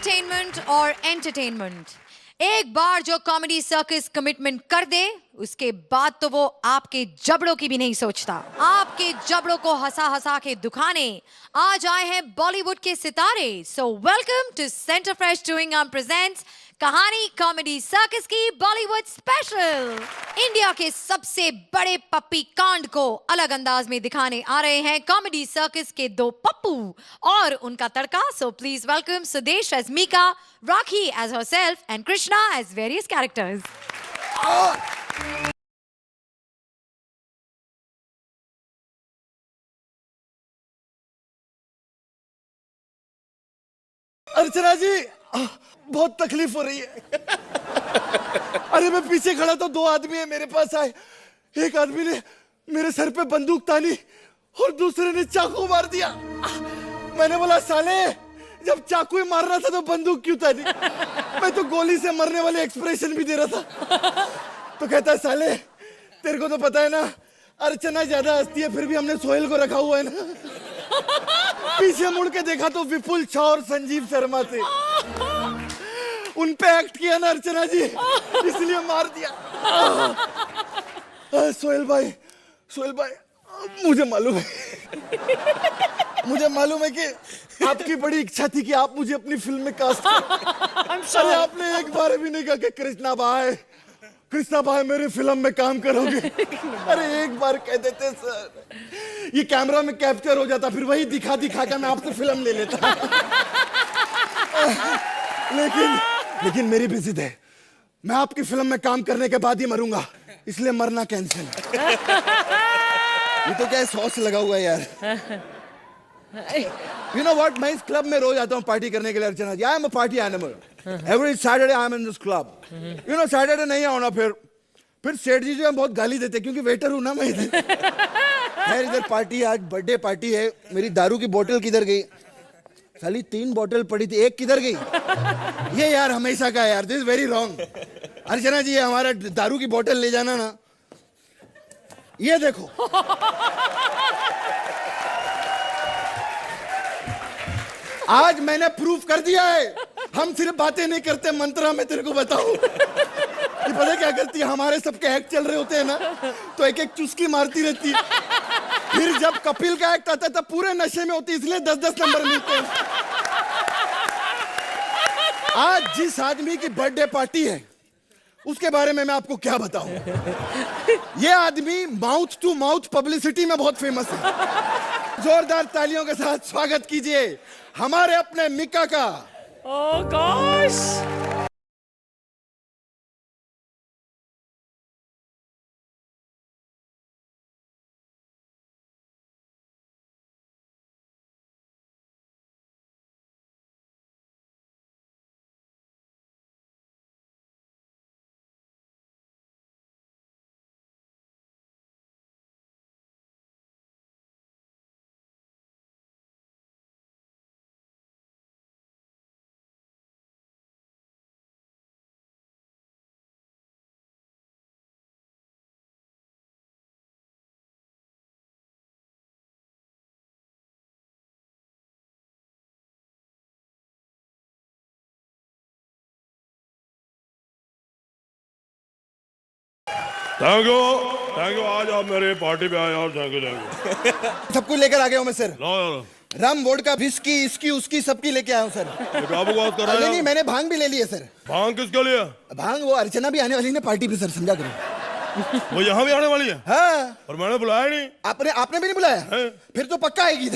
Entertainment और entertainment, एक बार जो कॉमेडी सर्कस कमिटमेंट कर दे उसके बाद तो वो आपके जबड़ों की भी नहीं सोचता। आपके जबड़ों को हंसा हंसा के दुखाने आज आए हैं बॉलीवुड के सितारे। So welcome to Center Fresh doing presents कहानी कॉमेडी सर्कस की बॉलीवुड स्पेशल। इंडिया के सबसे बड़े पप्पी कांड को अलग अंदाज में दिखाने आ रहे हैं कॉमेडी सर्कस के दो पप्पू और उनका तड़का। So please welcome Sudesh as Mika, Rakhi as herself and Krishna as various characters. Archana ji, बहुत तकलीफ हो रही है। अरे मैं पीछे खड़ा तो दो आदमी है मेरे पास आए। एक आदमी ने मेरे सर पे बंदूक तानी और दूसरे ने चाकू मार दिया। मैंने बोला साले, जब चाकू ही मार रहा था तो बंदूक क्यों तानी? मैं तो गोली से मरने वाले एक्सप्रेशन भी दे रहा था। तो कहता है साले, तेरे को तो पता है ना अर्चना ज्यादा हंसती है, फिर भी हमने सोहेल को रखा हुआ है ना। पीछे मुड़ के देखा तो विपुल छा और संजीव शर्मा थे। उन पे एक्ट किया ना अर्चना जी, इसलिए मार दिया। सोहेल भाई मुझे मालूम है कि आपकी बड़ी इच्छा थी कि आप मुझे अपनी फिल्म में कास्ट करें। अरे आपने एक बार भी नहीं कहा कि कृष्णा भाई मेरी फिल्म में काम करोगे। अरे एक बार कह देते सर, ये कैमरा में कैप्चर हो जाता, फिर वही दिखा के मैं आपसे फिल्म ले लेता। लेकिन मेरी भी जिद है, मैं आपकी फिल्म में काम करने के बाद ही मरूंगा, इसलिए मरना कैंसिल। ये तो क्या है, सॉस लगा हुआ है यार। You know what? मैं इस क्लब में रोज आता हूँ पार्टी करने के लिए अर्चना जी। I am a party animal. Every Saturday I am in this club. You know Saturday नहीं आना, फिर सेठ जी जो है बहुत गाली देते क्योंकि वेटर हूँ ना मैं इधर। खैर इधर पार्टी, आज बर्थडे पार्टी है। मेरी दारू की बोतल किधर गई? साली 3 बोतल पड़ी थी, एक किधर गई? ये यार हमेशा का है यार, दिस इज वेरी रॉन्ग। अर्चना जी, हमारा दारू की बोतल ले जाना ना। ये देखो, आज मैंने प्रूफ कर दिया है, हम सिर्फ बातें नहीं करते, मंत्रा में तेरे को बताऊं। ये पता क्या करती है, हमारे सबके एक्ट चल रहे होते हैं ना, तो एक एक चुस्की मारती रहती है। फिर जब कपिल का एक्ट आता है तब पूरे नशे में होती है, इसलिए 10-10 नंबर मिलते हैं। आज जिस आदमी की बर्थडे पार्टी है उसके बारे में मैं आपको क्या बताऊं। ये आदमी माउथ टू माउथ पब्लिसिटी में बहुत फेमस है। जोरदार तालियों के साथ स्वागत कीजिए हमारे अपने मीका का। Oh gosh! Thank you. आज आप मेरे पार्टी पे आए और थैंक यू। सबको लेकर आ गया हूँ मैं सर। लो रम, वोडका, विस्की, इसकी उसकी सबकी लेके आया हूँ सर। क्या बात कर रहे हैं? नहीं, मैंने भांग भी ले ली है सर। भांग किसके लिए? भांग वो अर्चना भी आने वाली है पार्टी पे सर, समझा करो। वो यहाँ भी आने वाली है? हाँ। और मैंने बुलाया नहीं। आपने भी नहीं बुलाया है? फिर तो पक्का आएगी।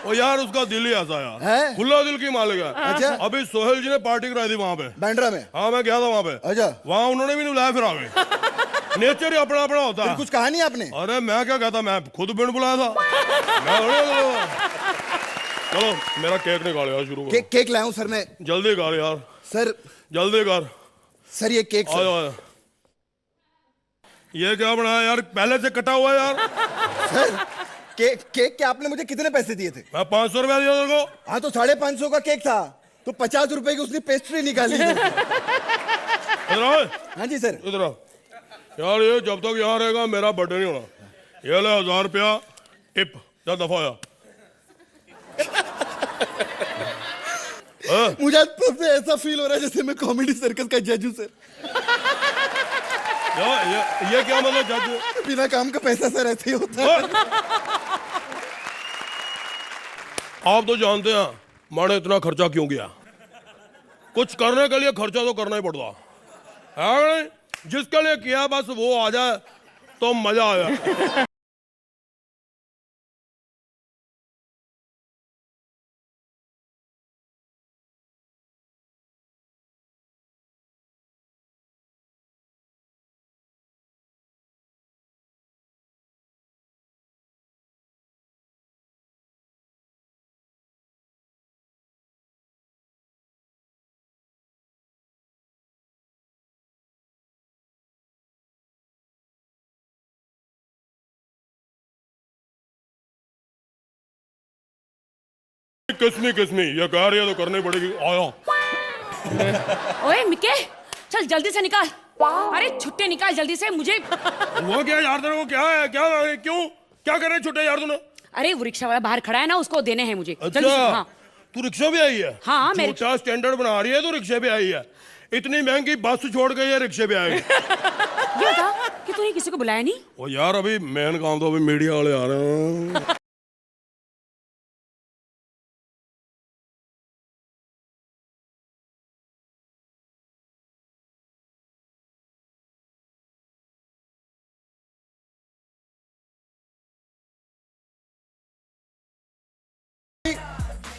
ओ यार, उसका दिल ही ऐसा है? यार, खुला दिल की मालिक है। अच्छा। अभी सोहेल जी ने पार्टी कराई थी वहाँ पे, बांद्रा में। हाँ मैं गया था वहाँ पे। अच्छा। वहाँ उन्होंने भी नहीं बुलाया, फिर आ गए। नेचर ही अपना अपना होता है। कुछ कहा नहीं आपने? अरे मैं क्या कहता, मैं खुद बिन बुलाया था। चलो मेरा केक निकालो यार, शुरू करो। केक लाया हूँ सर मैं। जल्दी कर यार सर। जल्दी कर सर ये केक सर। आया। ये क्या बनाया यार, पहले से कटा हुआ यार। सर केक के आपने मुझे कितने पैसे दिए थे? मैं 500 रुपया दिया तेरे को। हाँ तो 550 का केक था, तो 50 रुपए की उसने पेस्ट्री निकाली। इधर आओ। हाँ जी सर। इधर आओ यार, ये जब तक यहाँ रहेगा मेरा बर्थडे नहीं होना। ये ले 1000 रुपया टिप, जा दफा। मुझे तब से ऐसा फील हो रहा है जैसे मैं कॉमेडी सर्कस का जज हूं सर। ये क्या मतलब जज? बिना काम का पैसा सर ऐसे ही होता है। आप तो जानते हैं मैंने इतना खर्चा क्यों किया। कुछ करने के लिए खर्चा तो करना ही पड़ता है। जिसके लिए किया बस वो आ जाए तो मजा आ जाए। किस्मी ये कह रही है तो करनी पड़ेगी। आया। ओए मिके, चल जल्दी से निकाल। अरे छुट्टे निकाल जल्दी से मुझे। वो क्या यार तेरे को क्या है? क्या क्यों क्या कर रहे छुट्टे यार तूने? अरे वो रिक्शा वाला बाहर खड़ा है ना, उसको देने हैं मुझे। अच्छा जल्दी से, हाँ। तू रिक्शा भी आई है? हाँ मेरे छोटा स्टैंडर्ड बना रही है तो रिक्शे पे आई है। इतनी महंगी बस छोड़ के ये रिक्शे पे आई। ये बता कि तूने किसी को बुलाया नहीं? ओ यार अभी मेन काम तो अभी मीडिया वाले आ रहे हैं।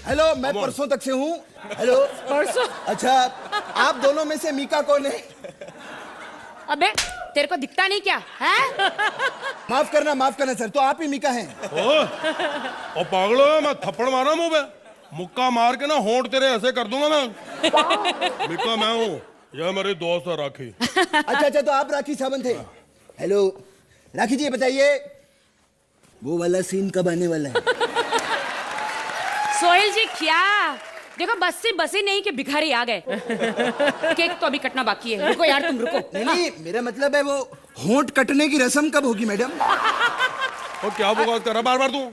हेलो, मैं परसों तक से हूँ। हेलो परसों? अच्छा, आप दोनों में से मीका कौन है? अबे तेरे को दिखता नहीं क्या है? माफ करना सर, तो आप ही मीका हैं। ओ पागलो है, मैं थप्पड़ मारा मुंह पे, मुक्का मार के ना होंठ तेरे ऐसे कर दूंगा मैं। मिक्का मैं हूँ, यह मेरी दोस्त है राखी। अच्छा, तो आप राखी सावंत हैं। हेलो राखी जी, बताइए वो वाला सीन कब आने वाला है? सोहेल जी क्या देखो, बसी नहीं कि भिखारी आ गए। केक तो अभी कटना बाकी है। रुको यार, तुम रुको। नहीं, मेरा मतलब है वो होंठ कटने की रस्म कब होगी मैडम? और क्या बकवास कर रहा बार बार तू?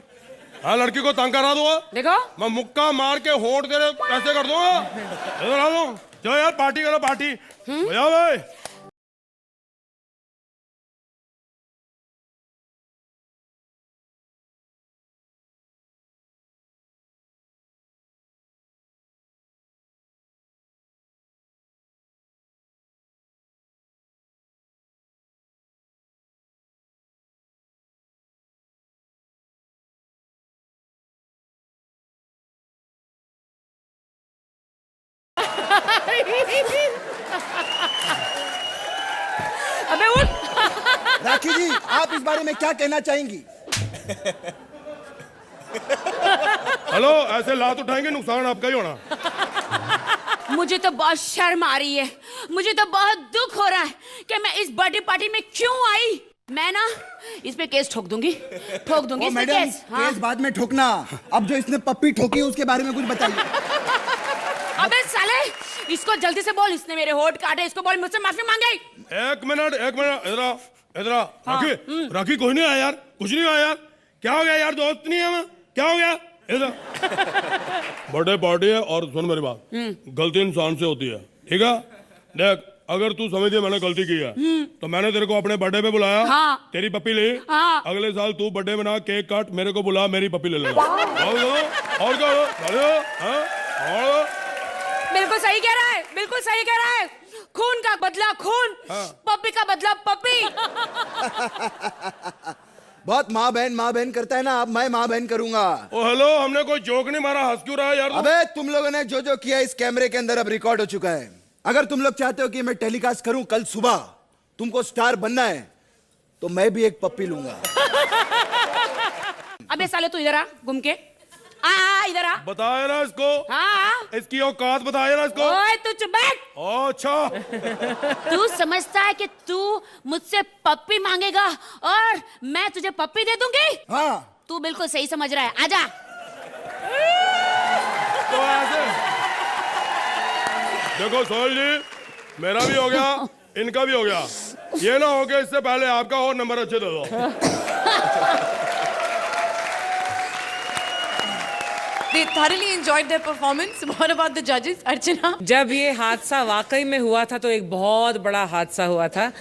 हाँ, लड़की को तंग करा दूंगा। देखो मैं मुक्का मार के होंठ तेरे ऐसे कर दूंगा। इधर आ दो, चलो यार पार्टी करो, पार्टी बजाओ भाई। अबे उठ। राखी जी, आप इस बारे में क्या कहना चाहेंगी? हेलो, ऐसे लात उठाएंगे नुकसान आपका ही होना। मुझे तो बहुत शर्म आ रही है, मुझे तो बहुत दुख हो रहा है कि मैं इस बर्थडे पार्टी में क्यों आई। मैं ना इस पे केस ठोक दूंगी इस पे मैडम, केस। हाँ? केस बाद में ठोकना, अब जो इसने पप्पी ठोकी उसके बारे में कुछ बताइए। अबे साले, इसको जल्दी से बोल, इसने मेरे होठ काटे, इसको बोल मुझसे माफी मांगे। एक मिनट इधर आ। राखी राखी कोई नहीं आया यार, कुछ नहीं आया यार। क्या हो गया यार, दोस्त नहीं है मैं, क्या हो गया? इधर बर्थडे पार्टी है और सुन मेरी बात, गलती इंसान से होती है, ठीक है? देख, अगर तू समझ मैंने गलती की है तो मैंने तेरे को अपने बर्थडे पे बुलाया। हाँ। तेरी पप्पी ली। हाँ। अगले साल तू बर्थडे मना, केक काट, मेरे को बुला, मेरी पप्पी ले लेना। और क्या? बिल्कुल सही कह रहा है, बिल्कुल सही कह रहा है। खून का बदला खून, पप्पी का बदला पप्पी। बहुत माँ बहन करता है ना, अब मैं माँ बहन करूंगा। ओ हेलो, हमने कोई जोक नहीं मारा, हंस क्यों रहा है यार? अबे तुम लोगों ने जो किया इस कैमरे के अंदर अब रिकॉर्ड हो चुका है। अगर तुम लोग चाहते हो कि मैं टेलीकास्ट करूं कल सुबह, तुमको स्टार बनना है, तो मैं भी एक पप्पी लूंगा। अबे साले तू इधर आ, घूम के आ, इधर आ। बताया ना इसको। हाँ, इसकी औकात बताया ना इसको। ओए तू चुप बैठ। अच्छा, तू समझता है कि तू मुझसे पप्पी मांगेगा और मैं तुझे पप्पी दे दूंगी? हाँ, तू बिल्कुल सही समझ रहा है, आजा। तो ऐसे देखो सोहेल जी, मेरा भी हो गया, इनका भी हो गया। ये ना हो गया इससे पहले आपका और नंबर अच्छे दे दो। They thoroughly enjoyed their performance. What about the judges, Archana? जब ये हादसा वाकई में हुआ था तो एक बहुत बड़ा हादसा हुआ था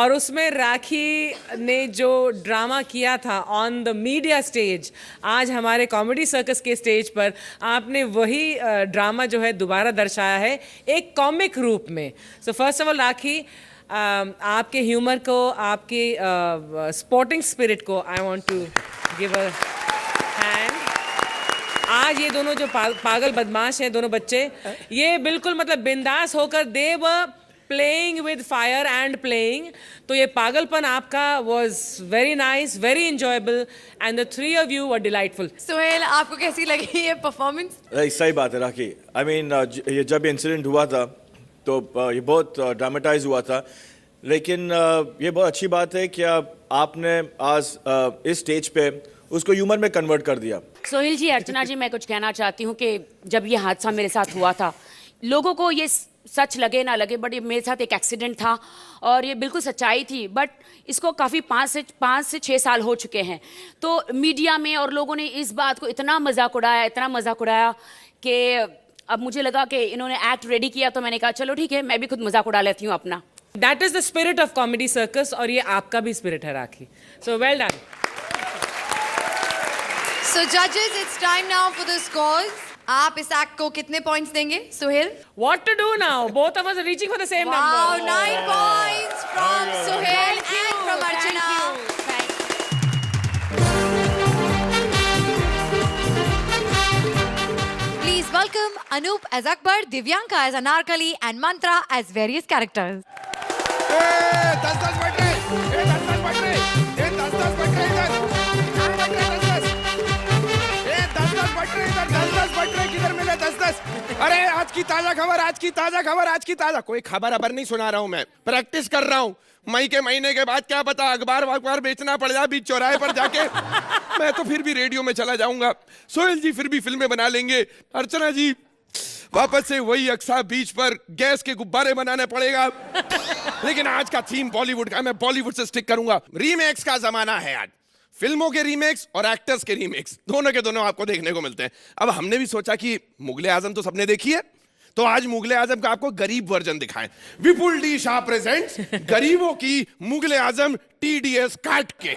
और उसमें राखी ने जो ड्रामा किया था ऑन द मीडिया स्टेज, आज हमारे कॉमेडी सर्कस के स्टेज पर आपने वही ड्रामा जो है दोबारा दर्शाया है एक कॉमिक रूप में. So first of all Rakhi, आपके ह्यूमर को, आपके स्पोर्टिंग स्पिरिट को I want to give a hand. आज ये दोनों जो पागल बदमाश हैं, दोनों बच्चे, ये बिल्कुल मतलब बिंदास होकर they were playing with fire and playing. तो ये पागलपन आपका was very nice, very enjoyable and the three of you were delightful. Sohail, आपको कैसी लगी ये परफॉर्मेंस? सही बात है राखी. आई मीन ये जब इंसिडेंट हुआ था तो ये बहुत ड्रामेटाइज हुआ था, लेकिन ये बहुत अच्छी बात है कि आपने आज इस स्टेज पे उसको ह्यूमर में कन्वर्ट कर दिया. सोहेल जी, अर्चना जी, मैं कुछ कहना चाहती हूँ कि जब ये हादसा मेरे साथ हुआ था, लोगों को ये सच लगे ना लगे, बट ये मेरे साथ एक एक्सीडेंट था और ये बिल्कुल सच्चाई थी. बट इसको काफ़ी 5 से 6 साल हो चुके हैं. तो मीडिया में और लोगों ने इस बात को इतना मजाक उड़ाया कि अब मुझे लगा कि इन्होंने एक्ट रेडी किया, तो मैंने कहा चलो ठीक है, मैं भी खुद मजाक उड़ा लेती हूँ अपना. That is the spirit of comedy circus और ये आपका भी स्पिरिट है Rakhi. So well done. So judges, it's time now for the scores. आप इस एक्ट को कितने पॉइंट्स देंगे, Suhail? What to do now? Both of us are reaching for the same Wow, number. 9 points from Suhail and from Archana. Please welcome Anup as Akbar, Divyanka as Anarkali, and Mantra as various characters. 10-10 बढ़ रहे, 10-10 बढ़ रहे, 10-10 बढ़ रहे इधर, 10-10 बढ़ रहे, किधर मिले 10-10? अरे आज की ताजा कोई खबर नहीं सुना रहा हूँ मैं, प्रैक्टिस कर रहा हूँ. मई के महीने के बाद क्या पता अखबार बेचना पड़ जाए बीच चौराहे पर जाके. मैं तो फिर भी रेडियो में चला जाऊंगा. सोहेल जी फिर भी फिल्में बना लेंगे. अर्चना जी वापस से वही अक्सा बीच पर गैस के गुब्बारे बनाने पड़ेगा. लेकिन आज का थीम बॉलीवुड का, मैं बॉलीवुड से स्टिक करूंगा. रीमेक्स का जमाना है आज. फिल्मों के रीमेक्स और एक्टर्स के रीमेक्स दोनों के दोनों आपको देखने को मिलते हैं. अब हमने भी सोचा कि मुगले आजम तो सबने देखी है, तो आज मुगले आजम का आपको गरीब वर्जन दिखाएं. विपुल डी शाह प्रेजेंट्स गरीबों की मुगले आजम TDS काट के.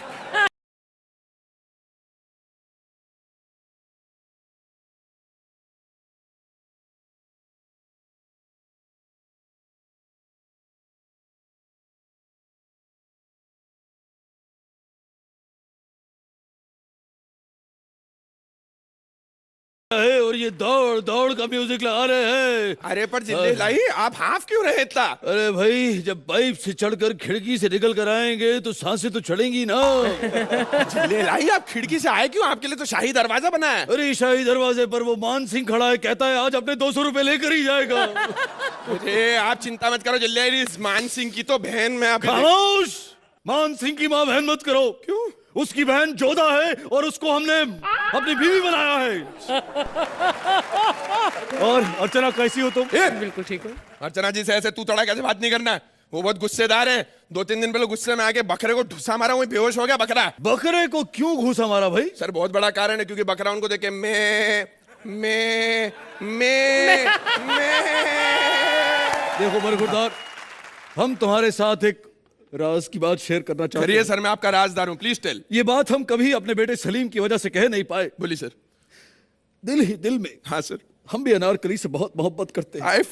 और ये दौड़ दौड़ का म्यूजिक लगा रहे हैं. अरे पर जिल्ले लाई, आप हाफ क्यों रहे इतना? अरे भाई, जब पाइप से चढ़कर खिड़की से निकल कर आएंगे तो सांसें तो चढ़ेंगी ना. जिल्ले लाई, आप खिड़की से आए क्यों? आपके लिए तो शाही दरवाजा बना है. अरे शाही दरवाजे पर वो मान सिंह खड़ा है, कहता है आज अपने 200 रुपए लेकर ही जाएगा. अरे आप चिंता मत करो जिल्ले, इस मान सिंह की तो बहन मैं खामोश. मान सिंह की माँ बहन मत करो. क्यों? उसकी बहन जोधा है और उसको हमने अपनी बीवी बनाया है. और अर्चना कैसी हो तुम? बिल्कुल ठीक हो. अर्चना जी से ऐसे तू तड़ा कैसे बात नहीं करना. वो बहुत गुस्सेदार है. 2-3 दिन पहले गुस्से में आके बकरे को ठुसा मारा, वही बेहोश हो गया बकरा. बकरे को क्यों घुसा मारा भाई? सर बहुत बड़ा कारण है, क्योंकि बकरा उनको देख के मैं देखो बरखुरदार, हम तुम्हारे साथ एक राज की बात शेयर करना चाहते करिए हैं. सर, मैं आपका राजदार हूं, प्लीज टेल. ये बात हम कभी अपने बेटे सलीम की वजह से कह नहीं पाए. बोलिए सर. दिल ही दिल में हाँ सर, हम भी अनारकली से बहुत मोहब्बत करते हैं. I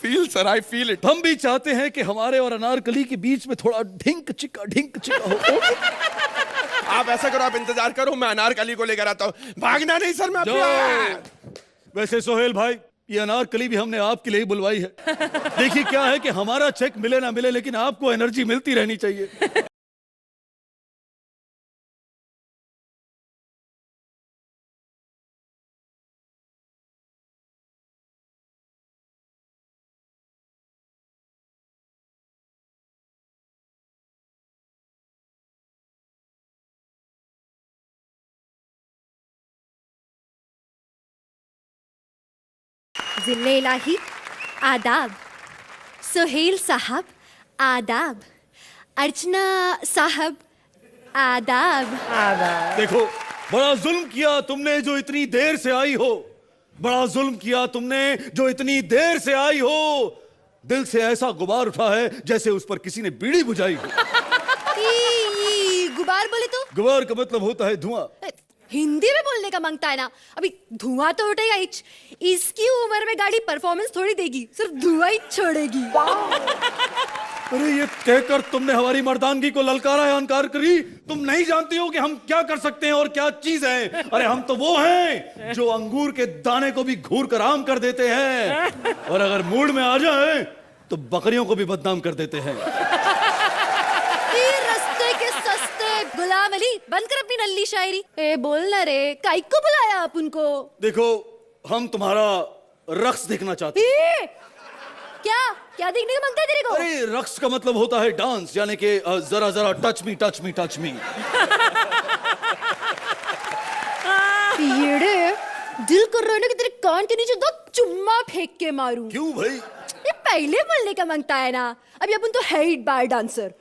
feel it. हम भी चाहते हैं कि हमारे और अनारकली के बीच में थोड़ा ढिंक चिका हो. आप ऐसा करो, आप इंतजार करो, मैं अनारकली को लेकर आता हूँ. भागना नहीं सर, मैं वैसे सोहेल भाई, ये अनारकली भी हमने आपके लिए ही बुलवाई है. देखिए क्या है कि हमारा चेक मिले ना मिले, लेकिन आपको एनर्जी मिलती रहनी चाहिए. जिल्ले इलाही, आदाब. सुहेल साहब, आदाब. अर्चना साहब, आदाब. देखो, बड़ा जुल्म किया तुमने जो इतनी देर से आई हो. बड़ा जुल्म किया तुमने जो इतनी देर से आई हो। दिल से ऐसा गुबार उठा है जैसे उस पर किसी ने बीड़ी बुझाई हो। गुबार बोले तो? गुबार का मतलब होता है धुआं। हिंदी में बोलने का मांगता है ना। अभी धुआं तो उठेगा ही। इसकी उम्र में गाड़ी परफॉर्मेंस थोड़ी देगी, सिर्फ धुआं ही छोड़ेगी। अरे ये कहकर तुमने हमारी मर्दानगी को ललकारा है, अनकार करी। तुम नहीं जानती हो कि हम क्या कर सकते हैं और क्या चीज है। अरे हम तो वो हैं जो अंगूर के दाने को भी घूर कर आम कर देते हैं, और अगर मूड में आ जाए तो बकरियों को भी बदनाम कर देते हैं। रस्ते के सस्ते गुलाम अली, बंद कर अपनी नल्ली शायरी। ए बोल ना रे, काई को बुलाया आप उनको? देखो, हम तुम्हारा रक्स देखना चाहते हैं। क्या क्या देखने का मांगता है तेरे को? अरे रक्स का मतलब होता है डांस, यानी कि जरा जरा touch me touch me touch me. येड़े, दिल कर रहा है ना कि तेरे कान के नीचे 2 चुम्मा फेंक के मारूं। क्यों भाई? ये पहले बोलने का मांगता है ना। अभी अपन तो है ही बार डांसर।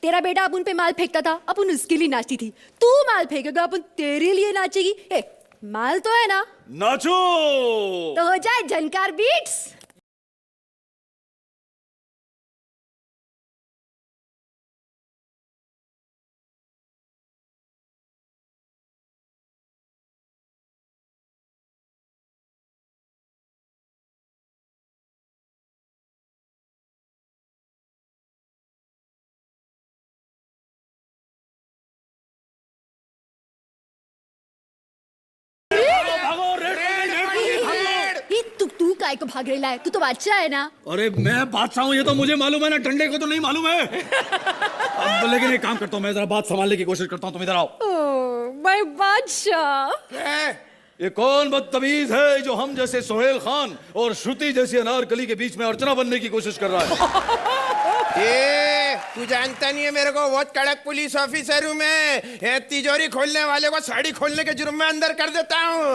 तेरा बेटा अपन पे माल फेंकता था, अपन उसके लिए नाचती थी। तू माल फेंकेगा, अपन तेरे लिए नाचेगी। ए, माल तो है ना, नाचो तो हो जाए झनकार बीट्स। तू काय को भाग रहा है? तू तो बादशाह है ना। अरे मैं बादशाह हूँ, ये तो मुझे मालूम है ना, डंडे को तो नहीं मालूम है। अब लेकिन एक काम करता हूँ, मैं जरा बात संभालने की कोशिश करता हूँ, तुम इधर आओ। मैं बादशाह। ये कौन बदतमीज है जो हम जैसे सोहेल खान और श्रुति जैसी अनारकली के बीच में अर्चना बनने की कोशिश कर रहा है? ये तू जानता नहीं है मेरे को, बहुत कड़क पुलिस ऑफिसर हूँ मैं। तिजोरी खोलने वाले को साड़ी खोलने के जुर्म में अंदर कर देता हूँ।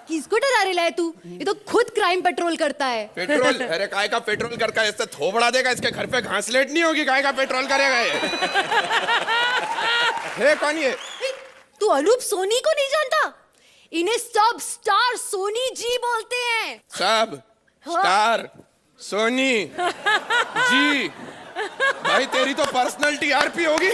किसको डरा रहा है तू? ये तो खुद क्राइम पेट्रोल करता है। पेट्रोल? अरे काय का पेट्रोल करता है? इससे थोबड़ा देगा, इसके घर पे घासलेट नहीं होगी। काय का पेट्रोल करेगा ये? है कौन ये? तू अनूप सोनी को नहीं जानता? इन्हें सब स्टार सोनी जी बोलते हैं। सब स्टार सोनी जी? भाई तेरी तो पर्सनल टीआरपी होगी।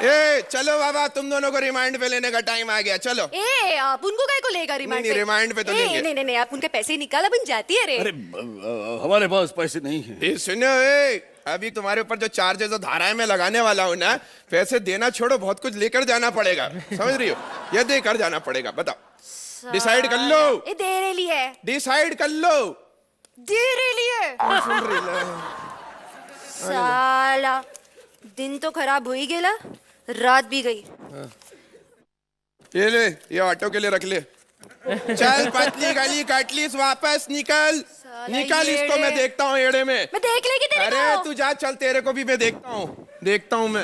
ए चलो बाबा, तुम दोनों को रिमांड पे लेने का टाइम आ गया, चलो। ए आप उनको काय को लेगा रिमांड पे? रिमांड पे तो लेंगे। नहीं नहीं नहीं, आप उनके पैसे निकाला बन जाती है रे। अरे हमारे पास पैसे नहीं है। सुनो, अभी तुम्हारे ऊपर जो चार्जेस और धाराएं मैं लगाने वाला हूँ ना, पैसे देना छोड़ो, बहुत कुछ लेकर जाना पड़ेगा, समझ रही हो? ये देकर जाना पड़ेगा, बताओ। डिसाइड कर लो। दे रहे लिए डिसाइड कर लो। दे रहे लिए। सुन रही साला दिन तो खराब हो ही गेला, रात भी गई। ये ले, ये ऑटो के लिए रख ले। चल पतली गली काट ली, वापस निकल निकल। इसको मैं देखता हूँ एड़े में। मैं देख लेगी तेरे को। अरे तू जा, चल, तेरे को भी मैं देखता हूँ मैं।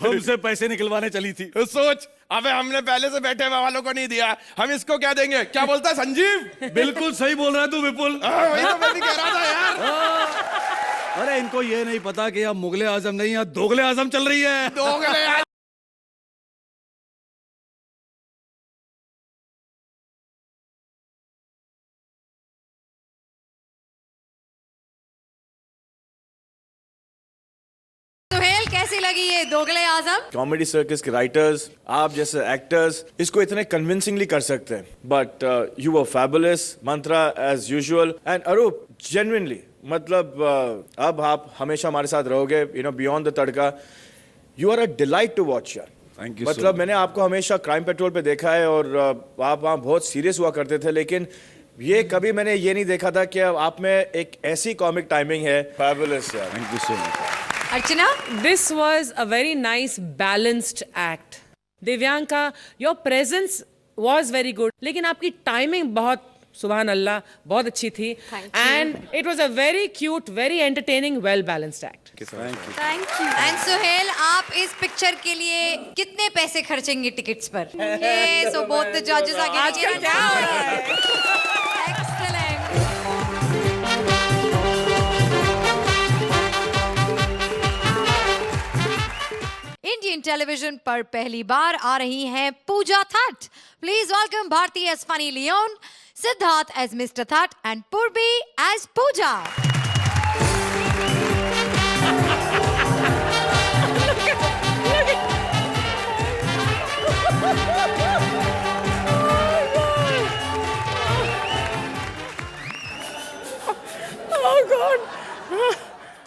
हमसे पैसे निकलवाने चली थी। सोच, अबे हमने पहले से बैठे हुए वालों को नहीं दिया, हम इसको क्या देंगे? क्या बोलता है संजीव? बिल्कुल सही बोल रहा है तू विपुल। वही तो मैं भी कह रहा था यार। अरे इनको ये नहीं पता कि यहाँ मुगले आजम नहीं, यहाँ दोगले आजम चल रही है। दोगले आजम। कैसी लगी ये दोगले आजम? कॉमेडी सर्कस के राइटर्स, आप जैसे एक्टर्स इसको इतने कन्विंसिंगली कर सकते हैं, but you were fabulous, Mantra as usual, and Arup genuinely, मतलब अब आप हमेशा हमारे साथ रहोगे, you know, beyond the tadka. You are a delight to watch यार। Thank you. मतलब मैंने आपको हमेशा क्राइम पेट्रोल पे देखा है और आप वहाँ बहुत सीरियस हुआ करते थे, लेकिन ये कभी मैंने ये नहीं देखा था कि आप में एक ऐसी कॉमिक टाइमिंग है। फैबुलस यार, thank you so much. Archana, This was a very nice balanced act. Divyanka, your presence was very good. लेकिन आपकी टाइमिंग बहुत, सुभान अल्लाह, बहुत अच्छी थी. And it was a very cute, very entertaining, well balanced act. Thank you. And Suhail, आप इस picture के लिए कितने पैसे खर्चेंगे टिकट्स पर? ये सो बोथ द जजेस आर गेटिंग आजकल क्या हो रहा है? एक्सीलेंट। टेलीविजन पर पहली बार आ रही हैं पूजा थट। Please welcome Bharti as funny Leone, Siddharth as mister थट एंड पूर्वी एज पूजा।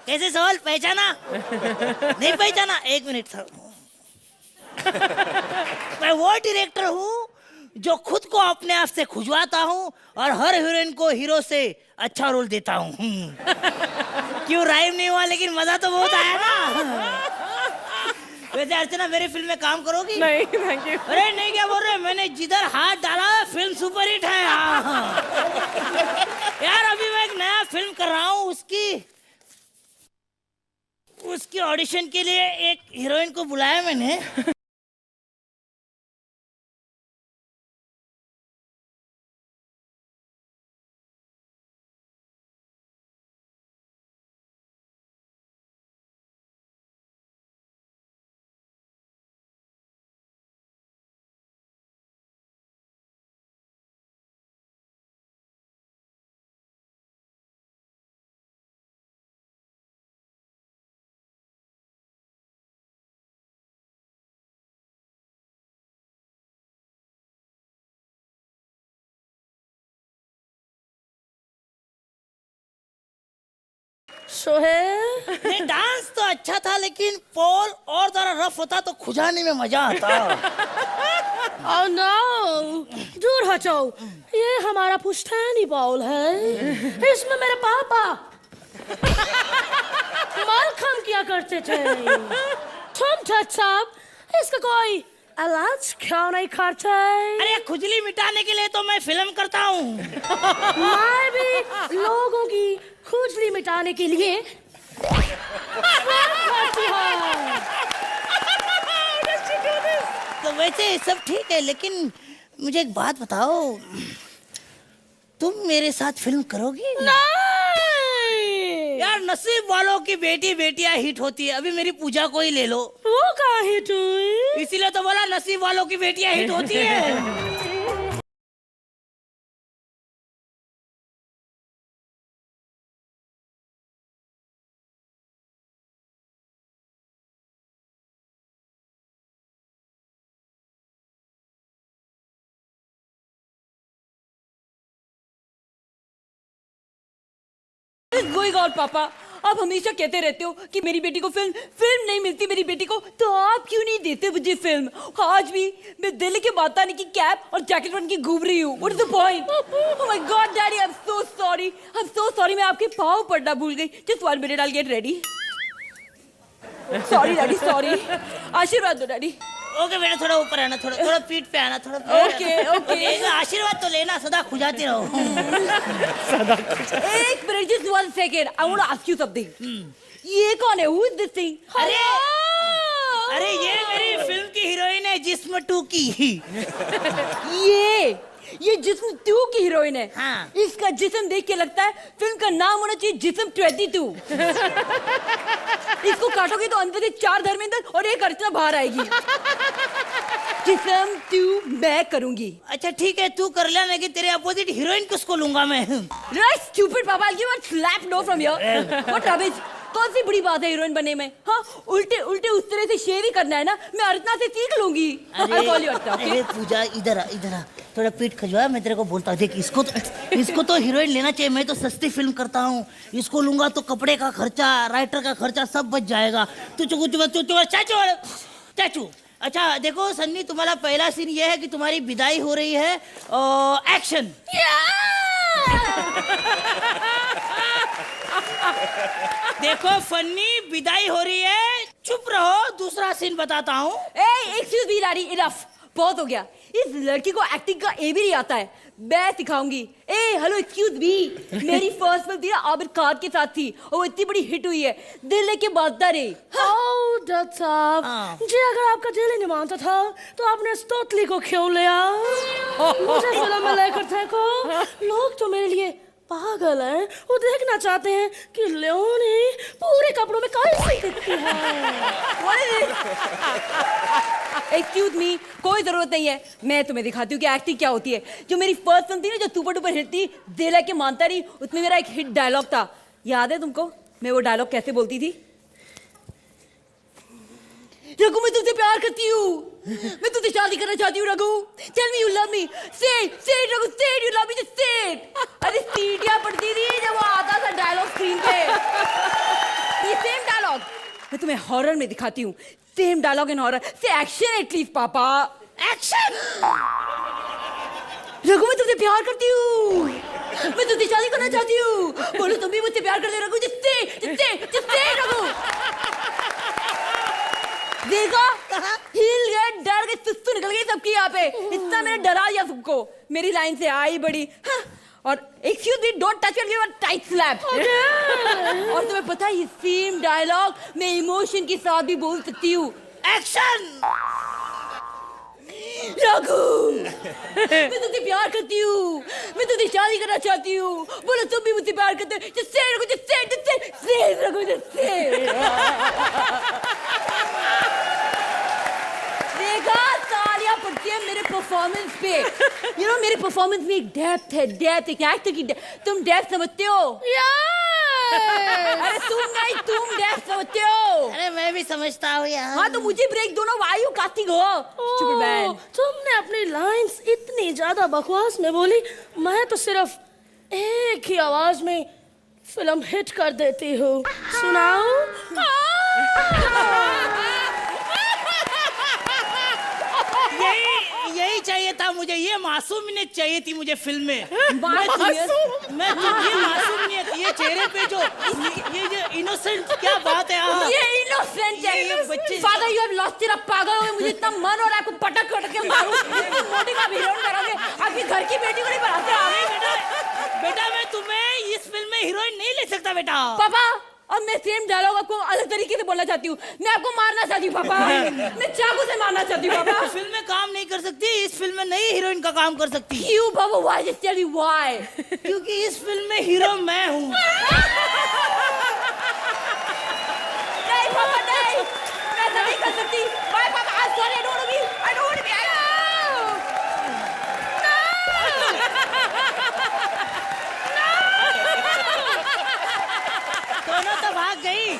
कैसे सवाल पहचाना? नहीं पहचाना? एक मिनट था। मैं वो डायरेक्टर हूँ जो खुद को अपने आप से खुजवाता हूँ और हर हीरोइन को हीरो से अच्छा रोल देता हूँ। क्यों राइम नहीं हुआ, लेकिन मजा तो बहुत आया ना। वैसे अर्चना मेरी फिल्म में काम करोगी? नहीं, थैंक यू। अरे नहीं, क्या बोल रहे, मैंने जिधर हाथ डाला फिल्म सुपरहिट है। यार अभी मैं एक नया फिल्म कर रहा हूँ, उसकी ऑडिशन के लिए एक हीरोइन को बुलाया मैंने। सोहेल डांस तो अच्छा था, लेकिन पोल और जरा रफ होता तो खुजाने में मजा आता। ओह नो, दूर हटो, ये हमारा पुश्तैनी बॉल है, इसमें मेरे पापा मालखम किया करते थे। तुम ठट साहब इसका कोई इलाज क्यों नहीं करते? अरे खुजली मिटाने के लिए तो मैं फिल्म करता हूँ। मैं भी लोगों की खुजली मिटाने के लिए तो वैसे सब ठीक है, लेकिन मुझे एक बात बताओ, तुम मेरे साथ फिल्म करोगी? यार नसीब वालों की बेटी बेटियां हिट होती है, अभी मेरी पूजा को ही ले लो। वो कहाँ हिट हुई? इसीलिए तो बोला नसीब वालों की बेटियां हिट होती है। गोइंग ऑन पापा, आप हमेशा कहते रहते हो कि मेरी बेटी को फिल्म नहीं मिलती मेरी बेटी को, तो आप क्यों नहीं देते मुझे फिल्म? आज भी मैं दिल्ली के बातानी की कैप और जैकेट बन के घूम रही हूँ। What is the point? Oh my God daddy, I am so sorry, मैं आपके पाँव पड़ना भूल गई। Just 1 minute, I will get ready. Sorry daddy, sorry. आशीर्वाद दो डैडी। ओके बेटा, थोड़ा ऊपर आना, थोड़ा पीठ पे आना, थोड़ा ओके। आशीर्वाद तो लेना, सदा खुजाती रहो। एक minute, just 1 second, I want to ask you something. ये कौन है? Who is this thing? अरे ये मेरी फिल्म की हीरोइन है, जिस्म 2 की। ये जिस्म 2 की हीरोइन है। हाँ। इसका जिस्म देख के लगता है फिल्म का नाम होना चाहिए जिस्म 22। इसको काटोगे तो अंदर से 4 धर्मेंद्र और 1 अर्चना बाहर आएगी। जिस्म 2 मैं करूंगी। अच्छा ठीक है, तू कर ले, लेकिन तेरे अपोजिट हीरोइन किसको लूंगा मैं? Right, stupid पापा, I'll give a slap no from here. What rubbish? कौन सी बड़ी बात है हीरोइन बनने में? हाँ, उल्टे उस तरह से शेर ही करना है ना, मैं अर्चना से सीख लूंगी। I'll call you Archana, okay? अरे पूजा, इधर आ, थोड़ा पीठ खजवा, मैं तेरे को बोलता हूँ, देख इसको तो हीरोइन लेना चाहिए। मैं तो सस्ती फिल्म करता हूँ, इसको लूंगा तो कपड़े का खर्चा, राइटर का खर्चा सब बच जाएगा। चाचू। अच्छा देखो सन्नी, तुम्हारा पहला सीन ये है कि तुम्हारी विदाई हो रही है। एक्शन। देखो फन्नी, विदाई हो रही है, चुप रहो, दूसरा सीन बताता हूँ। एक्सक्यूज मी डैडी, इनफ, बहुत हो गया। इस लड़की को एक्टिंग का ए भी नहीं आता है, मैं सिखाऊंगी। हेलो एक्सक्यूज मी, मेरी फर्स्ट फिल्म थी आबिर खान के साथ थी, और वो इतनी बड़ी हिट हुई है, दिल लेके बांधता रे। डॉक्टर साहब जी, अगर आपका दिल ही नहीं मानता था तो आपने इस तोतली को क्यों लिया? मुझे फिल्म में लेकर थे को, लोग तो मेरे लिए पागल हैं, वो देखना चाहते हैं कि लियोनी पूरे कपड़ों में कैसी दिखती है। एक्सक्यूज मी, कोई जरूरत नहीं है, मैं तुम्हें दिखाती हूँ कि एक्टिंग क्या होती है। जो मेरी फर्स्ट फिल्म थी ना, जो सुपर डुपर हिट थी, दिल है कि मानता नहीं, उसमें मेरा एक हिट डायलॉग था, याद है तुमको? मैं वो डायलॉग कैसे बोलती थी? रघु मैं तुझसे प्यार करती हूँ, मैं तुझसे शादी करना चाहती हूँ Raghu, tell me you love me, say it Raghu, say it you love me, just say it. अरे सीटियां पड़ती थी जब वो आता था डायलॉग स्क्रीन पे। ये सेम डायलॉग मैं तुम्हें हॉरर में दिखाती हूँ, सेम डायलॉग इन हॉरर। से एक्शन एटलीस्ट पापा, एक्शन। रघु मैं तुझसे प्यार करती हूँ, मैं तुझसे शादी करना चाहती हूँ, बोलो तुम भी मुझसे प्यार करते हो रघु, जिससे रघु। देखा, हिल गए, डर गए, सुस्तु निकल गई सबकी यहाँ पे। इतना मैंने डरा दिया सबको, मेरी लाइन से आई बड़ी। हाँ, और excuse me, don't touch me, tight slap. और तुम्हें पता है ये सेम डायलॉग मैं इमोशन के साथ भी बोल सकती हूँ, एक्शन। रघु मैं तुझसे प्यार करती हूँ, मैं तुझसे शादी करना चाहती हूँ, बोलो तुम भी मुझसे प्यार करते हो, जिससे रघु, जिससे रघु, जिससे। देखा, तालियां पड़ती है मेरे परफॉर्मेंस पे। यू नो मेरे परफॉर्मेंस में एक डेप्थ है, डेप्थ, एक एक्टर की डेप्थ। तुम डेप्थ समझते हो? अरे तुम नहीं, तुम डेप्थ समझते हो? अरे मैं भी समझता हूँ यार। हाँ तो मुझे ब्रेक दो ना, वाई यू कास्टिंग हो? सुपरमैन, तुमने अपनी लाइंस इतनी ज्यादा बकवास में बोली, मैं तो सिर्फ एक ही आवाज में फिल्म हिट कर देती हूँ। सुनाओ। यही चाहिए था मुझे, ये मासूमियत चाहिए थी मुझे फिल्म में। मैं ये मासूमियत, ये चेहरे पे जो ये इनोसेंट, क्या बात है। ये इनोसेंट है, ये बच्चे। Father you have lost your, पागल हो गए, मुझे इतना मन हो रहा है आपको पटक के मारूं। मोटी का हीरोइन करोगे, आपकी घर की बेटी को नहीं बनाते आप। बेटा मैं तुम्हें इस फिल्म में हीरोइन नहीं ले सकता बेटा। पापा, और मैं सेम डायलॉग आपको अलग तरीके से बोलना चाहती हूँ, मैं आपको मारना चाहती हूँ पापा, मैं चाकू से मारना चाहती हूँ पापा। फिल्म में काम नहीं कर सकती, इस फिल्म में नई हीरोइन का काम कर सकती। क्यों पापा? Why? Just tell me why. क्योंकि इस फिल्म में हीरो मैं हूँ। नहीं पापा नहीं, मैं ऐसा नहीं कर सकती। व्हाई पापा? I sorry, I don't want to be, I don't want to be. दोनों तो भाग गई।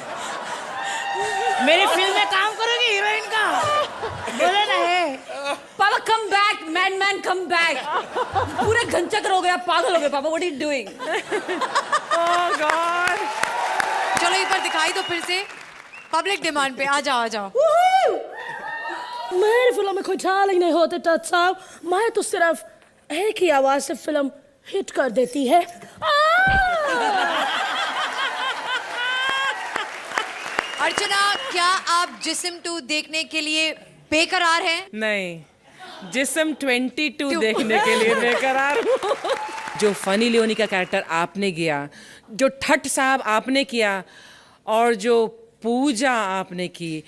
मेरी फिल्म में काम करोगी हीरोइन का? बोले ना है। पापा come back, man come back. पूरे घनचक्र हो गया, पागल हो गए पापा, what are you doing? Oh God. चलो एक बार दिखाई दो फिर से, पब्लिक डिमांड पे। आ जाओ, आ जाओ। मेरी फिल्म में कोई डायलॉग नहीं होते टच साहब, मैं तो सिर्फ एक ही आवाज से फिल्म हिट कर देती है। अर्चना, क्या आप जिस्म 2 देखने के लिए बेकरार हैं? नहीं, जिस्म 22 देखने के लिए बेकरार हूँ। जो फनी लियोनी का कैरेक्टर आपने किया, जो ठट साहब आपने किया, और जो पूजा आपने की,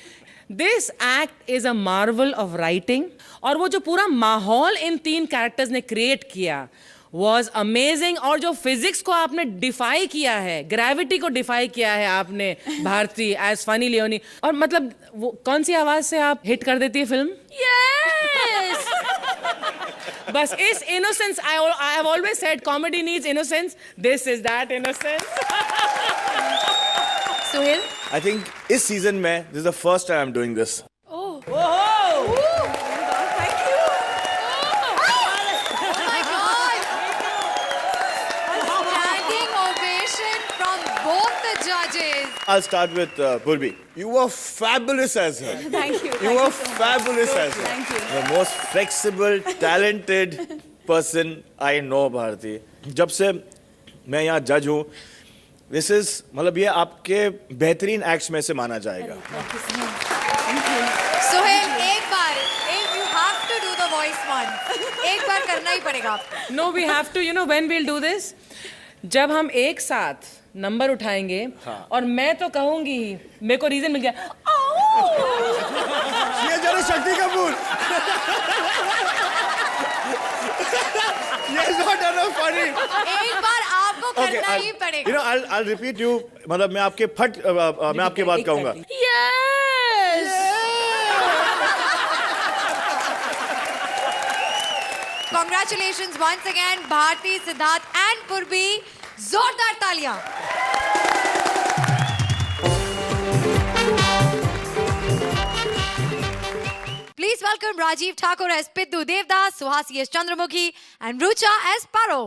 this act is a Marvel of writing. और वो जो पूरा माहौल इन 3 कैरेक्टर्स ने क्रिएट किया वॉज अमेजिंग। और जो फिजिक्स को आपने डिफाई किया है, ग्रेविटी को डिफाई किया है आपने भारती एज फनी लियोनी। और मतलब वो कौन सी आवाज से आप हिट कर देती है फिल्म? Yes! बस इस innocence, I have always said comedy needs innocence, this is that innocence. Suhail, I think इस सीजन में this is the first time I am doing this. I'll start with Purvi. You were fabulous as her. Thank you. You were fabulous as her. Thank you. The most flexible, talented person I know, Bharti. जब से मैं यहाँ जज हूँ, this is मतलब ये आपके बेहतरीन एक्ट्स में से माना जाएगा। सुहेल, एक बार, you have to do the voice one. एक बार करना ही पड़ेगा आपको। No, we have to. You know when we'll do this? जब हम एक साथ नंबर उठाएंगे, और मैं तो कहूंगी, मेरे को रीजन मिल गया। ये जरा Shakti Kapoor. Yes, not enough funny. एक बार आपको करना ही पड़ेगा। You know, I'll repeat you. मतलब मैं आपके मैं आपकी बात कहूंगा। Yes Congratulations once again, Bharti, Siddharth and Purvi. जोरदार तालियां। Please welcome Rajiv Thakur as Piddu Devdas, Suhasi as Chandramukhi, and Rucha as Paro.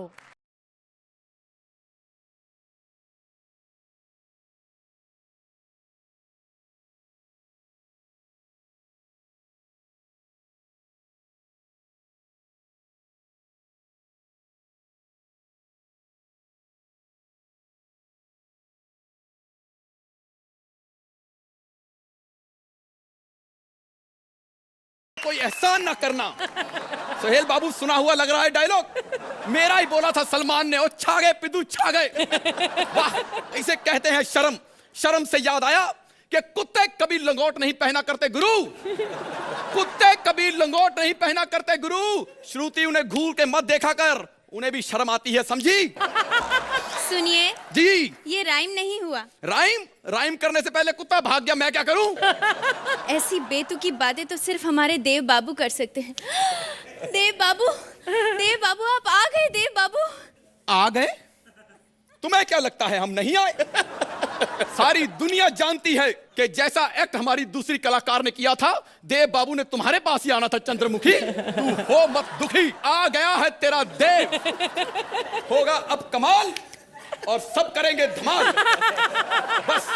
कोई एहसान ना करना। सोहेल बाबू सुना हुआ लग रहा है डायलॉग, मेरा ही बोला था सलमान ने, ओ छा गए पिद्दू छा गए। वाह, इसे कहते हैं शर्म। शर्म से याद आया कि कुत्ते कभी लंगोट नहीं पहना करते गुरु, कुत्ते कभी लंगोट नहीं पहना करते गुरु। श्रुति उन्हें घूर के मत देखा कर, उन्हें भी शर्म आती है, समझी? सुनिए जी, ये राइम नहीं हुआ। राइम करने से पहले कुत्ता भाग गया, मैं क्या करूं? ऐसी बेतुकी बातें तो सिर्फ हमारे देव बाबू कर सकते हैं। देव बाबू आप आ गए। देव बाबू आ गए? तुम्हें क्या लगता है हम नहीं आए? सारी दुनिया जानती है कि जैसा एक्ट हमारी दूसरी कलाकार ने किया था, देव बाबू ने तुम्हारे पास ही आना था चंद्रमुखी। तू हो मत दुखी, आ गया है तेरा देव। होगा अब कमाल और सब करेंगे धमाल। बस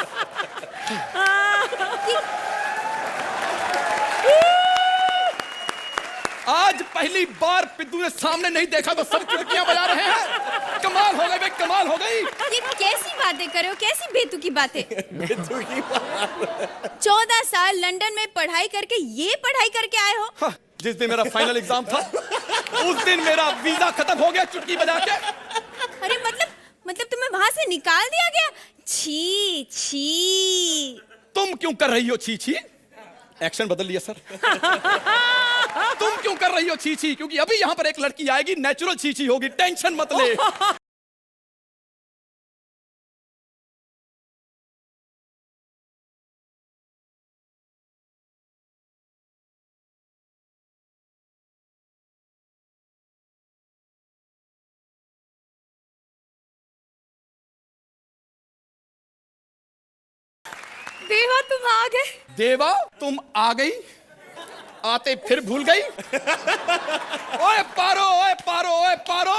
आज पहली बार पिद्दू ने सामने नहीं देखा तो सब चुटकियां बजा रहे हैं। कमाल हो गई भाई, कमाल हो गई। ये कैसी बातें कर रहे हो, कैसी बेतुकी बातें? 14 साल लंदन में पढ़ाई करके ये पढ़ाई करके आए हो? हाँ, जिस दिन मेरा फाइनल एग्जाम था उस दिन मेरा वीजा खत्म हो गया चुटकी बजा के। अरे मतलब तुम्हें वहां से निकाल दिया गया? छी छी। तुम क्यों कर रही हो छी छी? एक्शन बदल लिया सर। तुम क्यों कर रही हो छी छी? क्योंकि अभी यहाँ पर एक लड़की आएगी, नेचुरल छी छी होगी, टेंशन मत ले। देवा तुम आ गए। देवा तुम आ गई, आते फिर भूल गई। ओए पारो, ओए पारो, ओए पारो,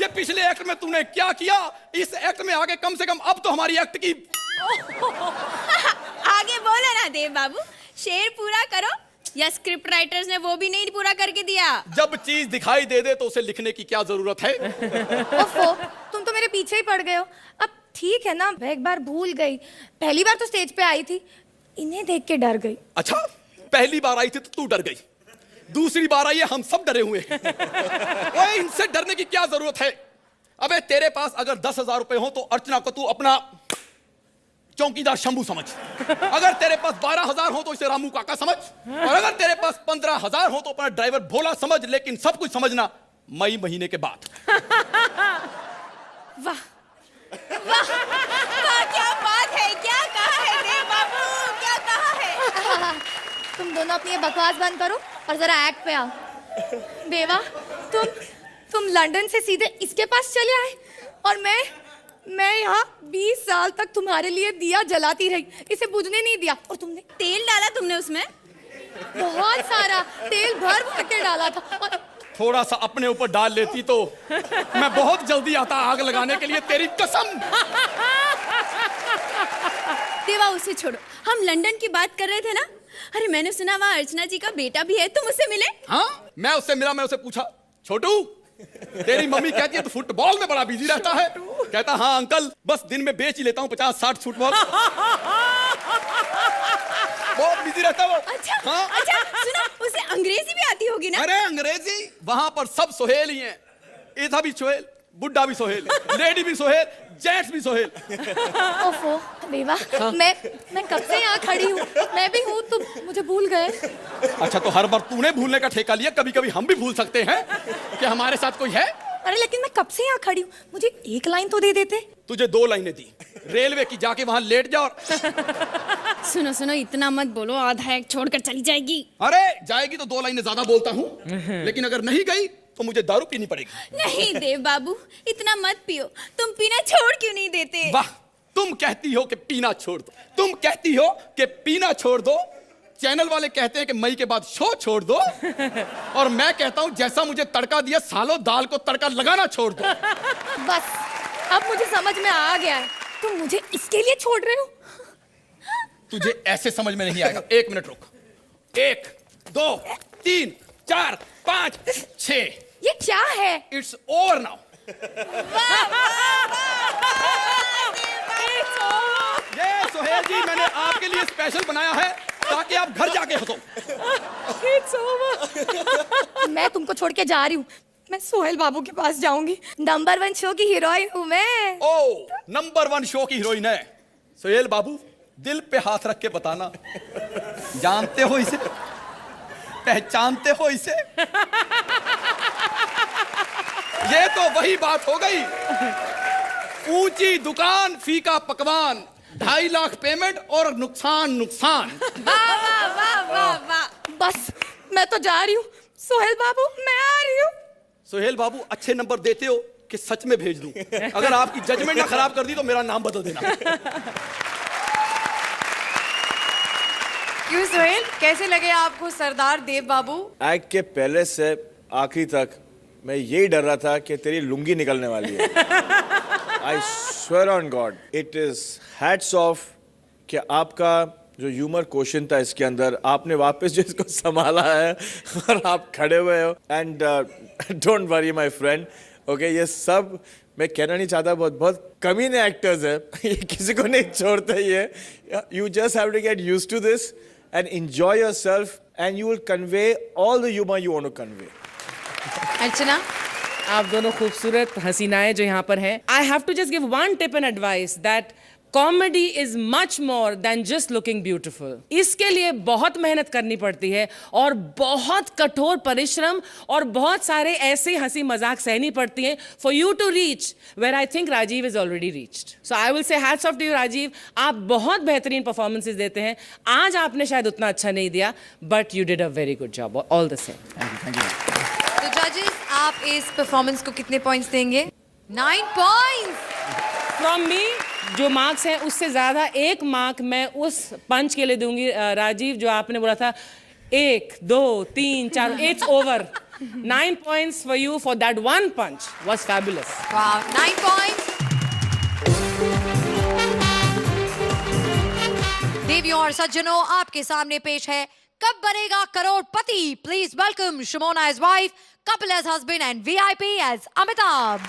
ये पिछले एक्ट में तुमने क्या किया, इस एक्ट में आगे कम से कम अब तो हमारी एक्ट की। आगे बोलो ना देव बाबू, शेर पूरा करो। या स्क्रिप्ट राइटर्स ने वो भी नहीं पूरा करके दिया? जब चीज दिखाई दे दे तो उसे लिखने की क्या जरूरत है? ओफो, तुम तो मेरे पीछे ही पड़ गए हो। अब ठीक है ना, मैं एक बार भूल गई। पहली बार तो स्टेज पे आई थी, इन्हें देख के डर गई। अच्छा, पहली बार आई थी तो तू डर गई, दूसरी बार आई है हम सब डरे हुए हैं। ओए, इनसे डरने की क्या जरूरत है? अबे तेरे पास अगर 10,000 रुपए हो तो अर्चना को तू अपना चौकीदार शंभू समझ। अगर तेरे पास 12,000 हो तो इसे रामू काका समझ, और अगर तेरे पास 15,000 हो तो अपना ड्राइवर भोला समझ। लेकिन सब कुछ समझना मई महीने के बाद। वाह वाह, क्या बात है, क्या कहा है देव बाबू, क्या कहा है? तुम दोनों अपनी ये बकवास बंद करो और जरा एक्ट पे आओ। देवा, तुम लंदन से सीधे इसके पास चले आए और मैं यहाँ 20 साल तक तुम्हारे लिए दिया जलाती रही, इसे बुझने नहीं दिया। और तुमने तेल डाला, तुमने उसमें बहुत सारा तेल भर भर के डाला था। और थोड़ा सा अपने ऊपर डाल लेती तो मैं बहुत जल्दी आता आग लगाने के लिए, तेरी कसम। देवा उसे छोड़ो, हम लंदन की बात कर रहे थे ना। अरे मैंने सुना वहाँ अर्चना जी का बेटा भी है, तुम उससे मिले? हाँ, मैं उससे मिला। मैं उसे पूछा, छोटू तेरी मम्मी कहती है तो फुटबॉल में बड़ा बिजी रहता है। कहता हाँ अंकल, बस दिन में बेच ही लेता हूँ 50-60 फुटबॉल। बहुत बिजी रहता है वो। अच्छा, हाँ? अच्छा सुनो, उसे अंग्रेजी भी आती होगी ना? अरे अंग्रेजी वहां पर सब सोहेल ही हैं। इधर भी सोहेल, बुड्ढा भी सोहेल, लेडी भी सोहेल, जेंट्स भी सोहेल। ओफो देवा, मैं कब से यहाँ खड़ी हूँ, मैं भी हूँ, तुम मुझे भूल गए। अच्छा, तो हर बार तूने भूलने का ठेका लिया, कभी कभी हम भी भूल सकते हैं कि हमारे साथ कोई है। अरे लेकिन मैं कब से यहाँ खड़ी हूँ, मुझे एक लाइन तो दे देते। तुझे 2 लाइनें दी, रेलवे की, जाके वहां लेट जा और सुनो सुनो, इतना मत बोलो, आधा एक छोड़कर चली जाएगी। अरे जाएगी तो 2 लाइनें ज्यादा बोलता हूँ, लेकिन अगर नहीं गई तो मुझे दारू पीनी पड़ेगी। नहीं देव बाबू, इतना मत पियो, तुम पीना छोड़ क्यों नहीं देते? वाह, तुम कहती हो कि पीना छोड़ दो, तुम कहती हो कि पीना छोड़ दो, चैनल वाले कहते हैं कि मई के बाद शो छोड़ दो, और मैं कहता हूं जैसा मुझे तड़का दिया सालों, दाल को तड़का लगाना छोड़ दो। बस अब मुझे समझ में आ गया है, तुम मुझे इसके लिए छोड़ रहे हो। तुझे ऐसे समझ में नहीं आएगा। 1 मिनट रुक। 1 2 3 4 5 6। ये क्या है? It's over now. ये सोहेल जी मैंने आपके लिए स्पेशल बनाया है ताकि आप घर जाके हंसो। It's over। मैं तुमको छोड़ के जा रही हूँ, मैं सोहेल बाबू के पास जाऊंगी। नंबर 1 शो की हीरोइन हूँ मैं। ओ, नंबर 1 शो की हीरोइन है सोहेल बाबू। दिल पे हाथ रख के बताना, जानते हो इसे, पहचानते हो इसे? ये तो वही बात हो गई, ऊंची दुकान फीका पकवान, 2.5 लाख पेमेंट और नुकसान नुकसान। वाह वाह वाह वाह वाह। बस मैं तो जा रही हूँ सोहेल बाबू, मैं आ रही हूँ। सोहेल बाबू अच्छे नंबर देते हो कि सच में भेज दूं? अगर आपकी जजमेंट ना खराब कर दी तो मेरा नाम बदल देना। क्यों सोहेल, कैसे लगे आपको सरदार देव बाबू? एक्ट के पहले से आखिरी तक मैं यही डर रहा था कि तेरी लुंगी निकलने वाली है। I swear on God, it is hats off कि आपका जो ह्यूमर क्वेश्चन था इसके अंदर, आपने वापस जो इसको संभाला है और आप खड़े हुए हो। And don't worry my friend, okay, ये सब मैं कहना नहीं चाहता, बहुत कमीने एक्टर्स है, ये किसी को नहीं छोड़ते ये। You just have to get used to this and enjoy yourself and you will convey all the humor you want to convey. अर्चना, आप दोनों खूबसूरत हसीनाएं जो यहाँ पर हैं, I have to just give one tip and advice that comedy is much more than just looking beautiful. इसके लिए बहुत मेहनत करनी पड़ती है और बहुत कठोर परिश्रम और बहुत सारे ऐसे हंसी मजाक सहनी पड़ती हैं for you to reach where I think Rajiv is already reached. So I will say hats off to you Rajiv. आप बहुत बेहतरीन परफॉर्मेंसेस देते हैं। आज आपने शायद उतना अच्छा नहीं दिया, but you did a very good job all the same. Thank you. तो जजेस, आप इस परफॉर्मेंस को कितने पॉइंट्स देंगे? 9 पॉइंट्स फ्रॉम मी। जो मार्क्स हैं उससे ज्यादा 1 मार्क मैं उस पंच के लिए दूंगी राजीव, जो आपने बोला था 1 2 3 4। It's over. 9 points for you for that one punch was fabulous. Wow, 9 points. देवियों और सज्जनों, आपके सामने पेश है Kab Banega Crorepati. Please welcome Shimona as wife, Kapil as husband and VIP as Amitabh.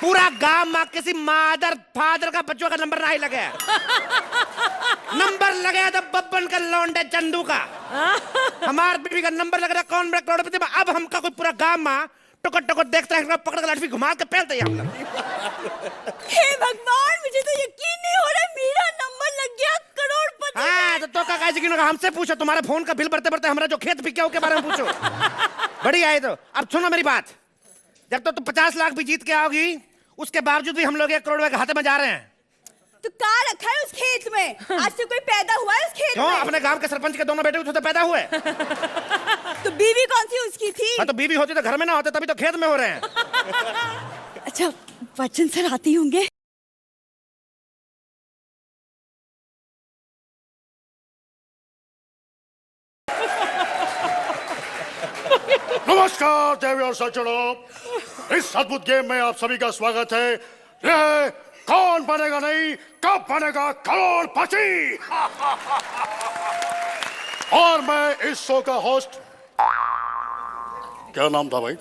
पूरा गांव मां किसी मादर फादर का बच्चों का नंबर नहीं लगे। नंबर लगे तो बब्बन का लौंडे चंदू का। हमार बीवी का नंबर लग रहा, कौन बड़ा करोड़पति। अब हमका कोई पूरा गांव मां टुकट टुकट देखता है, पकड़ कर लाठी घुमा के पहनते हैं हम लोग। हे भगवान, मुझे तो यकीन नहीं हो रहा मेरा नंबर लग गया करोड़पति। हाँ तो का कैसे गिनोगा? हमसे पूछो, तुम्हारे फोन का बिल भरते भरते हमारा जो खेत बिका के बारे में पूछो। बढ़िया है। तो अब सुनो मेरी बात, जब तो तुम 50 लाख भी जीत के आओगी, उसके बावजूद भी हम लोग 1 करोड़ के खाते में जा रहे हैं। तो कहाँ रखा है उस खेत में? आज से कोई पैदा हुआ है उस खेत क्यों? में? अपने गांव के सरपंच के दोनों बेटे उससे पैदा हुए। तो बीवी कौन सी उसकी थी? हाँ तो बीवी होती तो घर में ना होते, तभी तो खेत में हो रहे हैं। अच्छा, बच्चन सर आती होंगे। नमस्कार देवियों और सज्जनों, इस अद्भुत गेम में आप सभी का स्वागत है। यह कौन बनेगा नहीं, कब बनेगा करोड़पति। और मैं इस शो का होस्ट क्या नाम था भाई?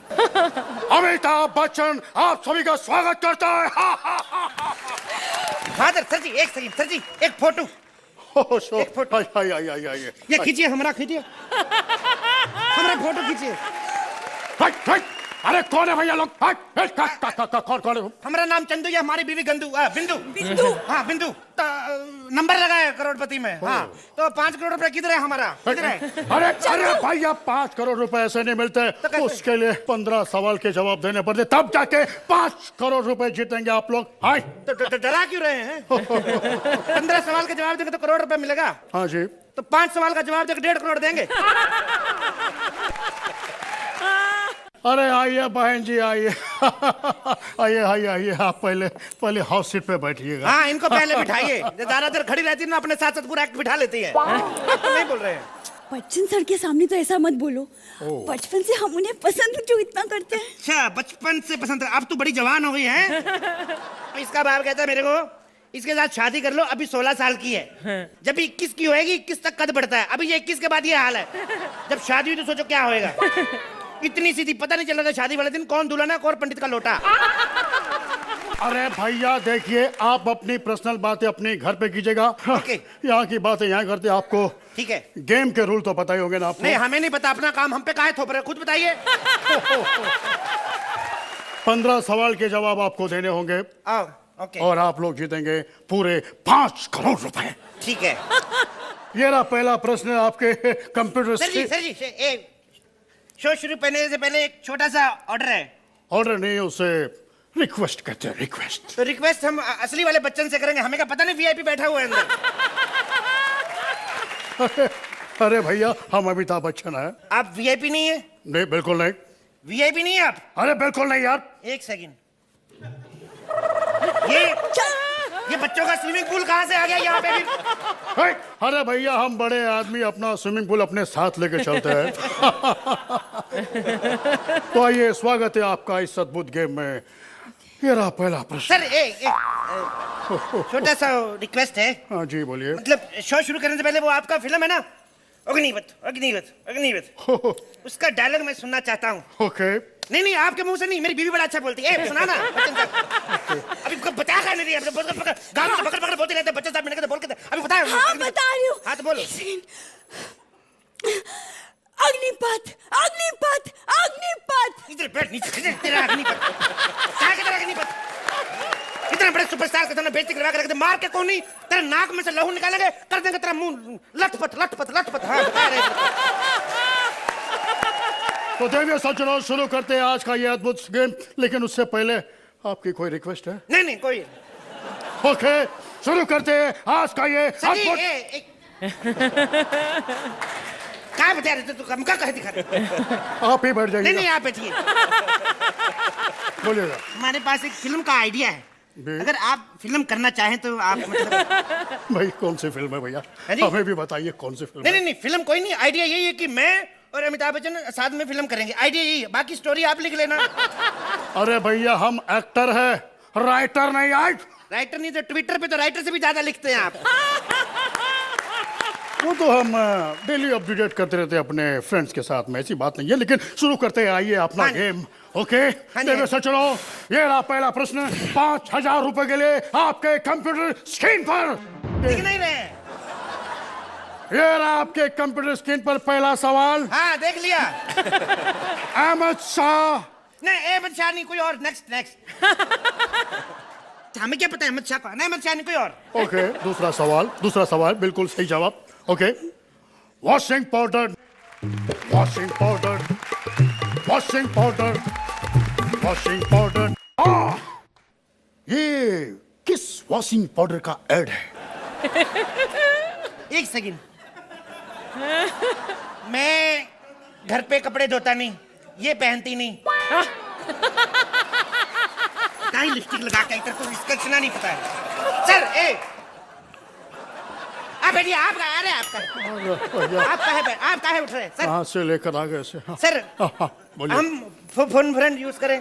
अमिताभ बच्चन आप सभी का स्वागत करता है। फादर सर जी एक सेकंड सर जी एक फोटो। एक फोटो आइए ये खींचिए हमारा खींचिए हमारा फोटो खींचिए। अरे कौन है भैया लोग? कौन है? हमारा नाम चंदू या हमारी बीवी गंदू बिंदु बिंदु हाँ बिंदु नंबर लगा है करोड़पति में। हाँ तो 5 करोड़ रुपए किधर है हमारा? किधर है? अरे भैया 5 करोड़ रुपए ऐसे नहीं मिलते। तो उसके लिए 15 सवाल के जवाब देने पड़ते तब जाके 5 करोड़ रुपए जीतेंगे आप लोग। हाय तो डरा क्यों रहे हैं? 15 सवाल के जवाब देंगे तो करोड़ रुपए मिलेगा। हाँ जी तो 5 सवाल का जवाब देकर 1.5 करोड़ देंगे। अरे आइए बहन जी आइए आइए आप पहले हाउस सीट पे बैठिएगा। हाँ इनको पहले बिठाइए। ज्यादा देर खड़ी रहती है ना अपने साथ साथ पूरा एक्ट बिठा लेती है। नहीं बोल रहे हैं। बच्चन सर के सामने तो ऐसा मत बोलो। बचपन से हम उन्हें पसंद जो इतना करते हैं। अच्छा बचपन से पसंद है। अब तू बड़ी जवान हो गई है। इसका बाप कहता है मेरे को इसके साथ शादी कर लो। अभी 16 साल की है। जब 21 की होएगी 21 तक कद बढ़ता है। अभी ये 21 के बाद ये हाल है। जब शादी हुई तो सोचो क्या होएगा। इतनी सीधी पता नहीं चल रहा था शादी वाले दिन कौन दुल्हन है कौन पंडित का लोटा। अरे भैया देखिए आप अपनी पर्सनल बातें अपने घर पे कीजिएगा। यहाँ की बातें यहाँ करते आपको। ठीक है गेम के रूल तो पता ही होंगे ना आपको। नहीं हमें नहीं पता। अपना काम हम पे काहे थोप रहे खुद बताइए। 15 सवाल के जवाब आपको देने होंगे। और आप लोग जीतेंगे पूरे 5 करोड़ रुपए। ठीक है ये रहा पहला प्रश्न आपके कंप्यूटर। सर जी शो शुरू करने से पहले एक छोटा सा ऑर्डर है। ऑर्डर नहीं उसे रिक्वेस्ट कहते हैं। रिक्वेस्ट तो रिक्वेस्ट हम असली वाले बच्चन से करेंगे। हमें क्या पता नहीं वीआईपी बैठा हुआ है अंदर। अरे भैया हम अमिताभ बच्चन है। आप वीआईपी नहीं है? नहीं बिल्कुल नहीं। वीआईपी नहीं है आप? अरे बिल्कुल नहीं यार। एक सेकंड ये बच्चों का स्विमिंग पूल कहाँ से आ गया यहाँ पे भी? अरे भैया हम बड़े आदमी अपना स्विमिंग पूल अपने साथ लेके चलते हैं। तो आइए स्वागत है आपका इस अद्भुत गेम में। ये रहा पहला प्रश्न। सर एक छोटा सा रिक्वेस्ट है। हाँ जी बोलिए। मतलब शो शुरू करने से पहले वो आपका फिल्म है ना अग्निपथ अग्निपथ अग्निपथ उसका डायलॉग मैं सुनना चाहता हूँ। ओके नहीं आपके मुंह से नहीं। मेरी बीवी बड़ा अच्छा बोलती है। सुना ना अभी बता क्या नहीं रही है। गाँव से पकड़ बोलते रहते बच्चे साहब मैंने बोल के अभी बताया। हाँ बता रही हूँ। हाँ तो बोलो। अग्निपथ अग्निपथ अग्निपथ। इधर बैठ नीचे तेरा अग्निपथ क्या तेरा अग्निपथ। इतना बड़े सुपरस्टार का बेइज्जती करवा के रख दे। मार के कौन नहीं तेरे नाक में से लहू निकालेंगे कर देंगे तेरा मुंह लटपट लटपट लटपट। हाँ बता रहे। तो देवियों सज्जनों शुरू करते हैं आज का ये अद्भुत गेम। लेकिन उससे पहले आपकी कोई रिक्वेस्ट है? नहीं कोई। ओके शुरू करते हैं आज का ये अद्भुत। क्या बता रहे थे तू? हम क्या कहे दिखा रहे? आप ही बैठ जाइए। नहीं आप बैठिए। बोलिएगा। हमारे पास एक फिल्म का आइडिया है। अगर आप फिल्म करना चाहें तो आप मतलब। भाई कौन सी फिल्म है भैया? हमें भी बताइए कौन सी फिल्म? नहीं फिल्म कोई नहीं। आइडिया यही है कि मैं और अमिताभ बच्चन साथ में फिल्म करेंगे। आइडिया यही है। बाकी स्टोरी आप लिख लेना। अरे भैया हम एक्टर है राइटर नहीं। राइटर नहीं तो ट्विटर पे तो राइटर से भी ज्यादा लिखते हैं आप। वो तो हम डेली अपडेट करते रहते हैं अपने फ्रेंड्स के साथ में। ऐसी बात नहीं है। लेकिन शुरू करते हैं आइए अपना गेम। ओके चलो ये रहा पहला प्रश्न। 5000 रुपए के लिए आपके कंप्यूटर स्क्रीन पर। दिख नहीं रहे। ये रहा आपके कंप्यूटर स्क्रीन पर पहला सवाल। हाँ देख लिया। अहमद शाह। नहीं अहमद शाह नहीं कोई और। नेक्स्ट हमें क्या पता अहमद शाह कौन है? अहमद शाह नहीं कोई और। ओके दूसरा सवाल बिल्कुल सही जवाब। Okay washing powder washing powder washing powder washing powder. ये किस वॉशिंग पाउडर का ऐड है? एक सेकंड। मैं घर पे कपड़े धोता नहीं। ये पहनती नहीं। काई लिपस्टिक लगा के इधर को इसका सुना नहीं पता है। सर आप बैठिए। आप कहाँ आ रहे हैं? आप कहाँ उठ रहे हैं सर? कहाँ से लेकर आ गए सर? हम फोन फ्रेंड यूज करें?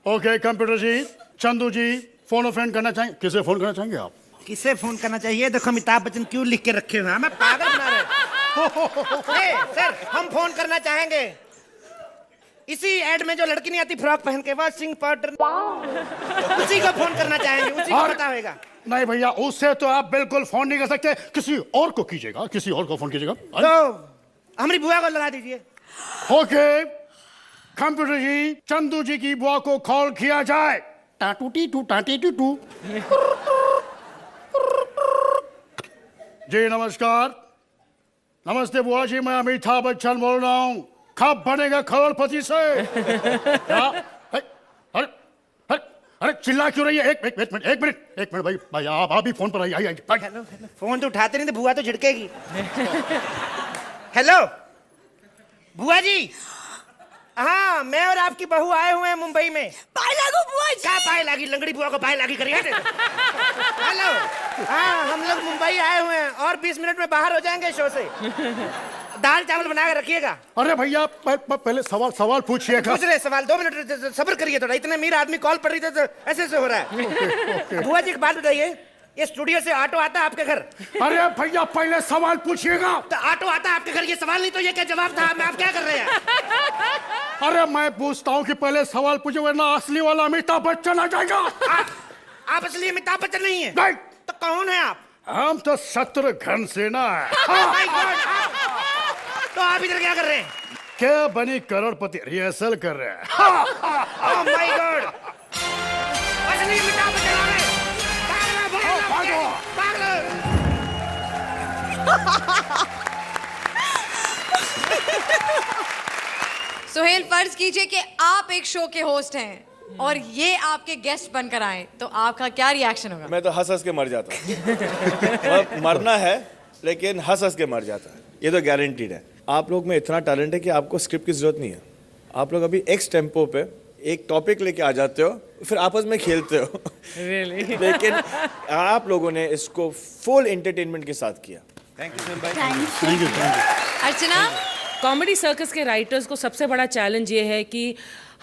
ओके कंप्यूटर जी चंदू जी फोन फ्रेंड करना चाहेंगे? किसे फोन करना चाहेंगे आप? किसे फोन करना चाहिए? देखो अमिताभ बच्चन क्यों लिख के रखे हुए हैं। हमें पागल बना रहे। सर हम फोन करना चाहेंगे। इसी एड में जो लड़की नहीं आती फ्रॉक पहन के वॉशिंग पाउडर, उसी को फोन करना चाहेंगे, उसी को पता होगा। नहीं भैया, उससे तो आप बिल्कुल फोन नहीं कर सकते, किसी और को कीजिएगा, किसी और को फोन कीजिएगा। तो हमारी बुआ को लगा दीजिए। ओके, कंप्यूटर जी, चंदू जी की बुआ को कॉल किया जाए। टाटूटी टू टाटी टू टू। जी नमस्कार। नमस्ते बुआ जी, मैं अमिताभ बच्चन बोल रहा हूँ। कब बनेगा करोड़पति से? क्या? अरे चिल्ला क्यों रही है? एक मिनट भाई आप भी फोन पर आइए। हेलो, फोन तो उठाते नहीं तो बुआ तो झिड़केगी। हेलो बुआ जी, हाँ मैं और आपकी बहू आए हुए हैं मुंबई में। पाए लागू बुआ जी। क्या पाए लागी? लंगड़ी बुआ को पाए लागी करिए। हेलो, हाँ हम लोग मुंबई आए हुए हैं और 20 मिनट में बाहर हो जाएंगे शो से। दाल चावल बना कर रखिएगा। अरे भैया पहले सवाल पूछिएगा। पूछ रहे सवाल, 2 मिनट सब्र करिए थोड़ा। इतने अमीर आदमी कॉल पड़ रही थी तो ऐसे हो रहा है। बुआ जी एक बात बताइए, ये स्टूडियो से ऑटो आता है आपके घर? अरे भैया पहले सवाल पूछिएगा। तो ऑटो आता है आपके घर, ये सवाल नहीं तो ये क्या जवाब था? मैं आप क्या कर रहे हैं? अरे मैं पूछता हूँ कि पहले सवाल पूछे, वरना असली वाला अमिताभ बच्चन आ जाएगा। आप असली अमिताभ बच्चन नहीं है? नहीं। तो कौन है आप? हम तो शत्रुघ्न सिन्हा है। तो आप इधर क्या कर रहे हैं? क्या बनी करोड़पति रिहर्सल कर रहे हैं। ओह माय गॉड, असली अमिताभ बच्चन आ रहे हैं। सुहेल, फर्ज कीजिए कि आप एक शो के होस्ट हैं और ये आपके गेस्ट बनकर आए, तो आपका क्या रिएक्शन होगा? मैं तो हंस के मर जाता। मरना है लेकिन हंस के मर जाता है, ये तो गारंटीड है। आप लोग में इतना टैलेंट है कि आपको स्क्रिप्ट की जरूरत नहीं है। आप लोग अभी एक्स टेम्पो पे एक टॉपिक लेके आ जाते हो, फिर आपस में खेलते हो। Really? लेकिन आप लोगों ने इसको फुल एंटरटेनमेंट के साथ किया। Thank you. Archana, comedy circus के राइटर्स को सबसे बड़ा चैलेंज ये है कि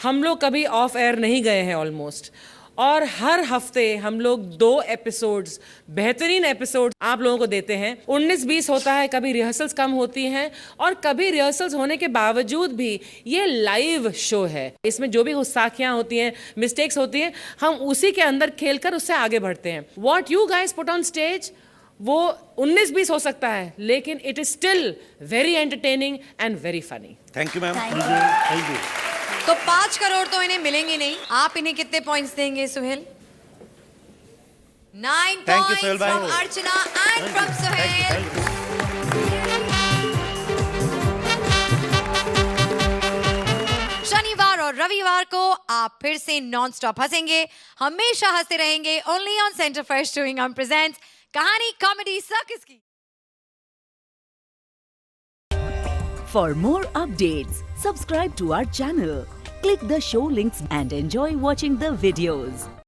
हम लोग कभी ऑफ एयर नहीं गए हैं ऑलमोस्ट, और हर हफ्ते हम लोग 2 एपिसोड्स, बेहतरीन एपिसोड आप लोगों को देते हैं। 19-20 होता है, कभी रिहर्सल्स कम होती हैं और कभी रिहर्सल्स होने के बावजूद भी ये लाइव शो है। इसमें जो भी गुस्ताखियां होती हैं, मिस्टेक्स होती हैं, हम उसी के अंदर खेलकर उससे आगे बढ़ते हैं। What you guys put on stage, वो 19-20 हो सकता है, लेकिन it is still very entertaining and very funny. Thank you ma'am. Thank you. तो 5 करोड़ तो इन्हें मिलेंगे नहीं। आप इन्हें कितने पॉइंट्स देंगे Suhail? 9 Thank you, points Sohail bhai. from Archana and from Sohail. शनिवार और रविवार को आप फिर से नॉन स्टॉप हंसेंगे, हमेशा हंसते रहेंगे। Only on Center Fresh chewing gum presents कहानी कॉमेडी सर्कस की। For more updates, subscribe to our channel, click the show links and enjoy watching the videos.